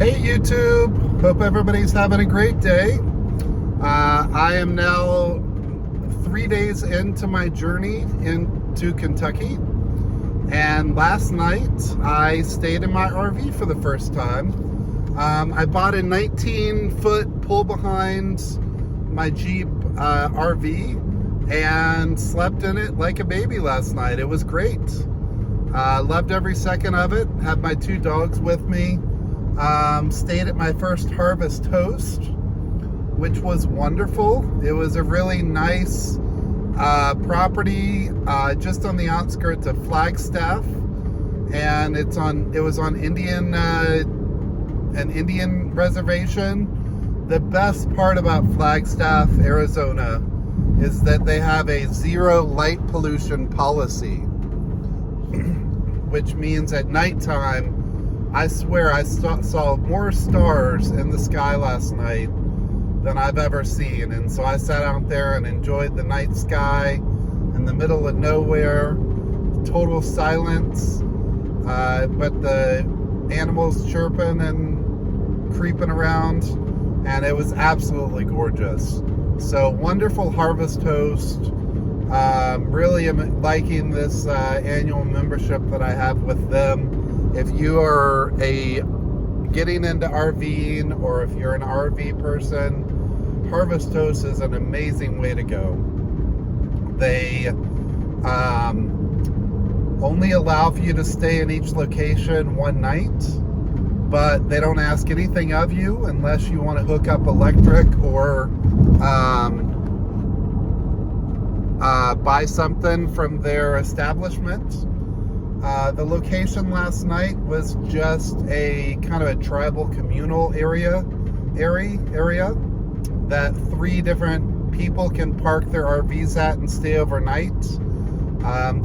Hey YouTube, hope everybody's having a great day. I am now 3 days into my journey into Kentucky, and last night I stayed in my RV for the first time. I bought a 19-foot pull-behind my Jeep RV and slept in it like a baby last night. It was great. Loved every second of it. Had my 2 dogs with me. Stayed at my first Harvest Host, which was wonderful. It was a really nice property just on the outskirts of Flagstaff, and it was on an Indian reservation. The best part about Flagstaff, Arizona, is that they have a zero light pollution policy, which means at nighttime, I swear I saw more stars in the sky last night than I've ever seen. And so I sat out there and enjoyed the night sky in the middle of nowhere, total silence, but the animals chirping and creeping around, and it was absolutely gorgeous. So wonderful Harvest Host. Really am liking this annual membership that I have with them. If you are getting into RVing, or if you're an RV person, Harvest Host is an amazing way to go. They only allow for you to stay in each location one night, but they don't ask anything of you unless you want to hook up electric or buy something from their establishment. The location last night was just a kind of a tribal communal area that 3 different people can park their RVs at and stay overnight.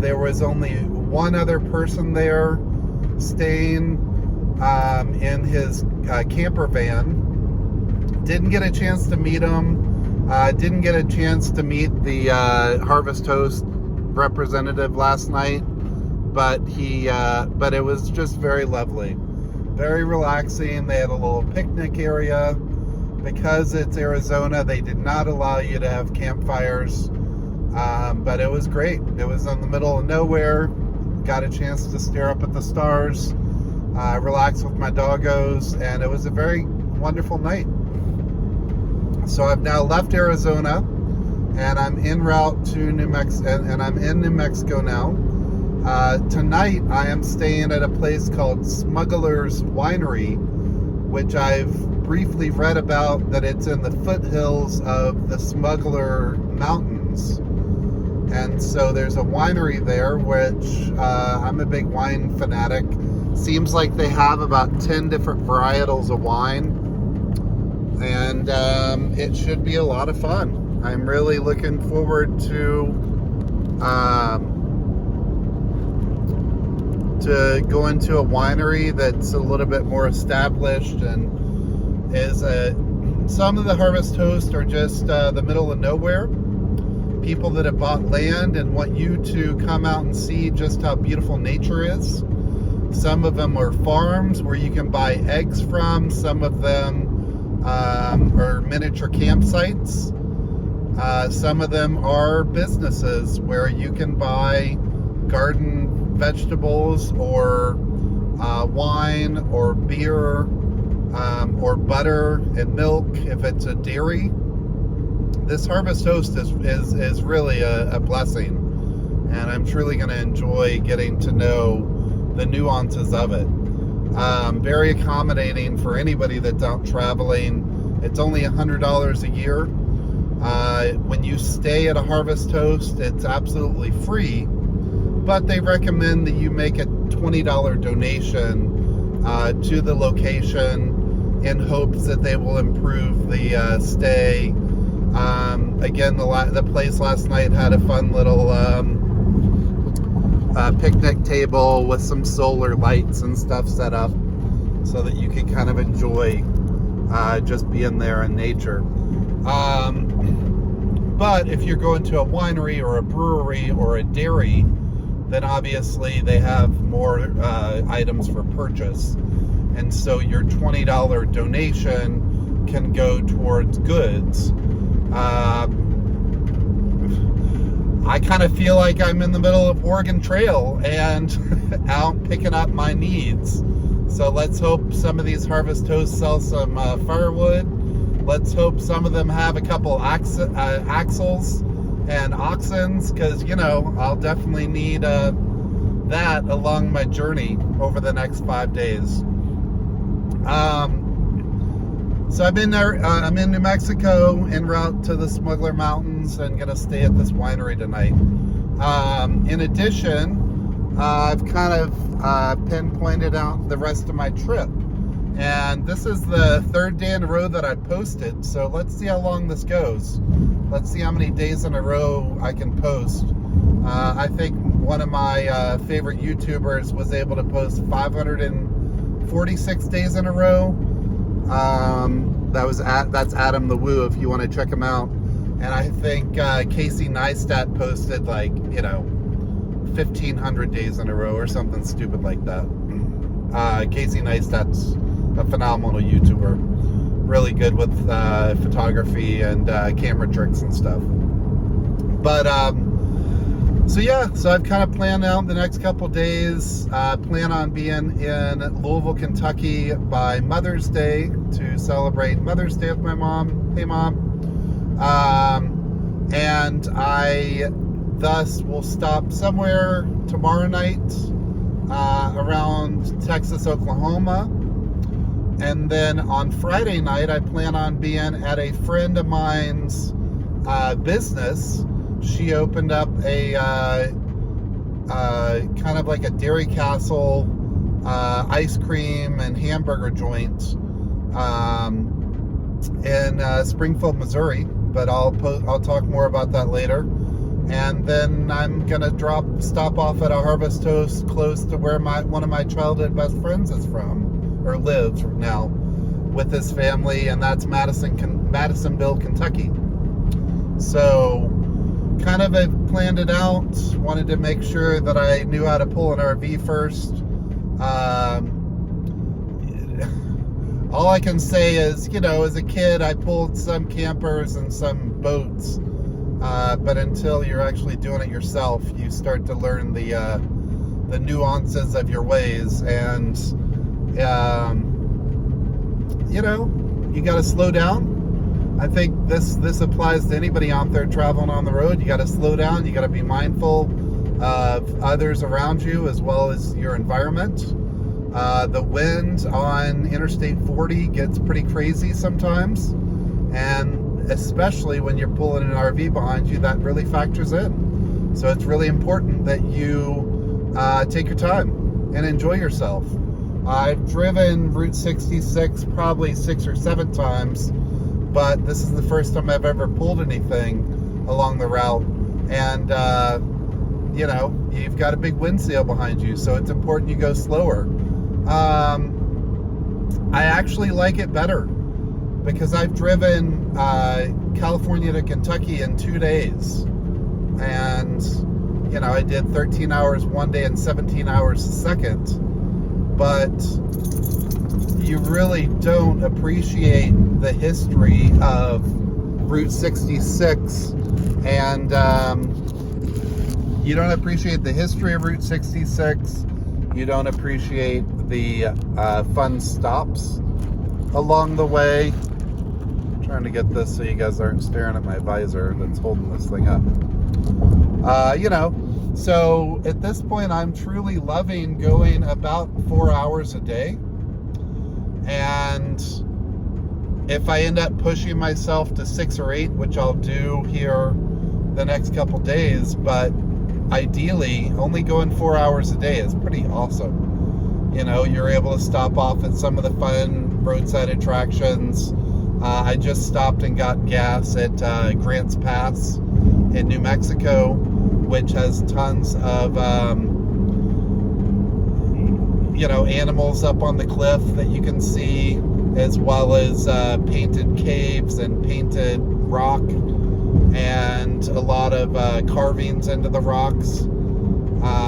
There was only one other person there staying in his camper van. Didn't get a chance to meet him. Didn't get a chance to meet the Harvest Host representative last night. But it was just very lovely, very relaxing. They had a little picnic area. Because it's Arizona, they did not allow you to have campfires, but it was great. It was in the middle of nowhere. Got a chance to stare up at the stars, relax with my doggos, and it was a very wonderful night. So I've now left Arizona, and I'm en route to New Mexico, and I'm in New Mexico now. Tonight I am staying at a place called Smuggler's Winery, which I've briefly read about, that it's in the foothills of the Smuggler Mountains. And so there's a winery there, which I'm a big wine fanatic. Seems like they have about 10 different varietals of wine, and it should be a lot of fun. I'm really looking forward to going to a winery that's a little bit more established, and some of the Harvest Hosts are just the middle of nowhere. People that have bought land and want you to come out and see just how beautiful nature is. Some of them are farms where you can buy eggs from. Some of them are miniature campsites. Some of them are businesses where you can buy garden vegetables, or wine, or beer, or butter and milk if it's a dairy. This Harvest Host is really a blessing, and I'm truly going to enjoy getting to know the nuances of it. Very accommodating for anybody that's out traveling. It's only $100 a year. When you stay at a Harvest Host, it's absolutely free, but they recommend that you make a $20 donation to the location in hopes that they will improve the stay. Again, the place last night had a fun little picnic table with some solar lights and stuff set up so that you can kind of enjoy just being there in nature. But if you're going to a winery or a brewery or a dairy, then obviously they have more items for purchase. and so your $20 donation can go towards goods. I kind of feel like I'm in the middle of Oregon Trail and out picking up my needs. So let's hope some of these harvest toasts sell some firewood. Let's hope some of them have a couple axles and oxens, because, you know, I'll definitely need that along my journey over the next 5 days. So I'm in there. I'm in New Mexico, en route to the Smuggler Mountains, and gonna stay at this winery tonight. In addition, I've kind of pinpointed out the rest of my trip, and this is the 3rd day in a row that I posted. So let's see how long this goes. Let's see how many days in a row I can post. I think one of my favorite YouTubers was able to post 546 days in a row. That's Adam the Woo, if you want to check him out. And I think Casey Neistat posted, like, you know, 1,500 days in a row or something stupid like that. Casey Neistat's a phenomenal YouTuber, really good with photography and camera tricks and stuff. But so yeah, so I've kind of planned out the next couple days. Plan on being in Louisville, Kentucky by Mother's Day to celebrate Mother's Day with my mom. Hey, Mom. And I thus will stop somewhere tomorrow night around Texas, Oklahoma. And then on Friday night, I plan on being at a friend of mine's business. She opened up a kind of like a Dairy Castle ice cream and hamburger joint in Springfield, Missouri. But I'll talk more about that later. And then I'm gonna stop off at a Harvest Toast close to where one of my childhood best friends is from, or lives now, with his family, and that's Madisonville, Kentucky. So kind of I've planned it out. Wanted to make sure that I knew how to pull an RV first. All I can say is, you know, as a kid, I pulled some campers and some boats. But until you're actually doing it yourself, you start to learn the nuances of your ways. And, you know, you got to slow down. I think this applies to anybody out there traveling on the road. You got to slow down. You got to be mindful of others around you as well as your environment. The wind on Interstate 40 gets pretty crazy sometimes, and especially when you're pulling an RV behind you, that really factors in. So it's really important that you take your time and enjoy yourself. I've driven Route 66 probably 6 or 7 times, but this is the first time I've ever pulled anything along the route. And, you know, you've got a big wind sail behind you, so it's important you go slower. I actually like it better because I've driven California to Kentucky in 2 days. And, you know, I did 13 hours one day and 17 hours the second. But you really don't appreciate the history of Route 66, and you don't appreciate the history of Route 66. You don't appreciate the fun stops along the way. I'm trying to get this so you guys aren't staring at my visor that's holding this thing up. You know, so at this point, I'm truly loving going about 4 hours a day. And if I end up pushing myself to 6 or 8, which I'll do here the next couple days, but ideally only going 4 hours a day is pretty awesome. You know, you're able to stop off at some of the fun roadside attractions. I just stopped and got gas at Grants Pass in New Mexico, which has tons of you know, animals up on the cliff that you can see, as well as painted caves and painted rock, and a lot of carvings into the rocks.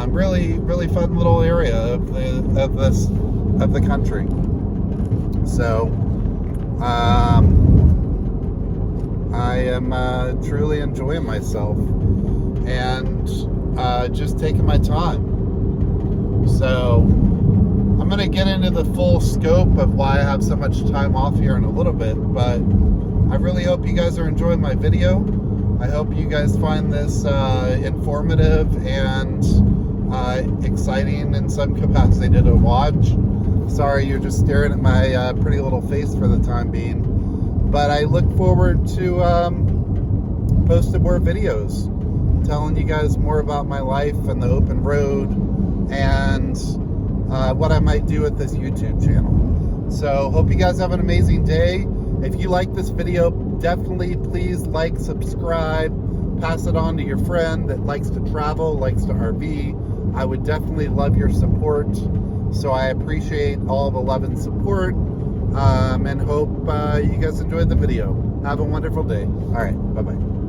Really fun little area of the country. So I am truly enjoying myself and just taking my time. So I'm going to get into the full scope of why I have so much time off here in a little bit, but I really hope you guys are enjoying my video. I hope you guys find this informative and exciting in some capacity to watch. Sorry, you're just staring at my pretty little face for the time being. But I look forward to posting more videos, telling you guys more about my life and the open road and what I might do with this YouTube channel. So hope you guys have an amazing day. If you like this video, definitely please like, subscribe, pass it on to your friend that likes to travel, likes to RV. I would definitely love your support. So I appreciate all the love and support, and hope you guys enjoyed the video. Have a wonderful day. All right, bye-bye.